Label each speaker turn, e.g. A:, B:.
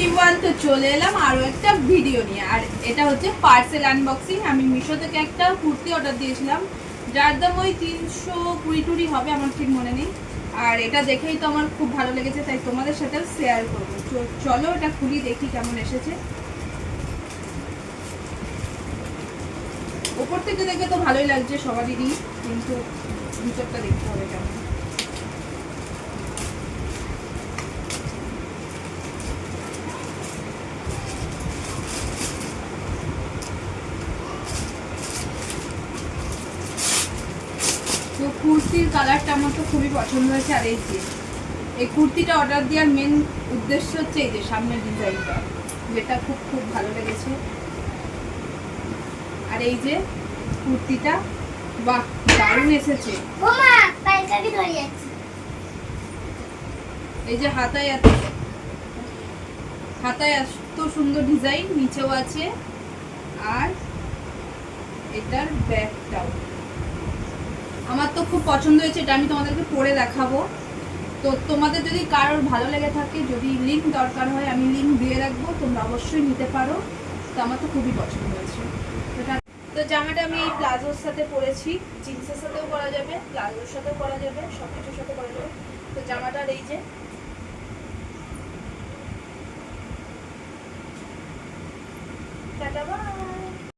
A: Everyone, তো চলে এলাম আরো একটা ভিডিও নিয়ে। আর এটা হচ্ছে পার্সেল আনবক্সিং। আমি মিশো থেকে একটা কুর্তি অর্ডার দিয়েছিলাম, যার দাম ওই 320 হবে, আমার ঠিক মনে নেই। আর এটা দেখেই তো আমার খুব ভালো লেগেছে, তাই তোমাদের সাথে শেয়ার করবো। চলো এটা খুলি, দেখি কেমন এসেছে। ওপর থেকে দেখে তো ভালোই লাগছে সবারই, কিন্তু ভিতরটা দেখতে হবে কেমন। তো কুর্তির কালারটা আমার তো খুবই পছন্দ হয়েছে। আর এই কুর্তিটা অর্ডার দেওয়ার মেন উদ্দেশ্য হচ্ছে এই যে সামনের ডিজাইনটা, যেটা খুব খুব ভালো লেগেছে। আর এই যে কুর্তিটা, বাহ দারুণ এসেছে। এই যে হাতায় এত সুন্দর ডিজাইন, নিচেও আছে। আর এটার ব্যাগটাও আমার তো খুব পছন্দ হয়েছে, এটা আমি তোমাদেরকে পরে দেখাবো। তো তোমাদের যদি কারোর ভালো লেগে থাকে, যদি লিঙ্ক দরকার হয়, আমি লিঙ্ক দিয়ে রাখবো, তোমরা অবশ্যই নিতে পারো। তো আমার তো খুবই পছন্দ হয়েছে। তো জামাটা আমি এই প্লাজোর সাথে পরেছি, জিন্সের সাথেও পরা যাবে, প্লাজোর সাথেও পরা যাবে, সব কিছুর সাথে পরা যাবে। তো জামাটার এই যে টাটা বা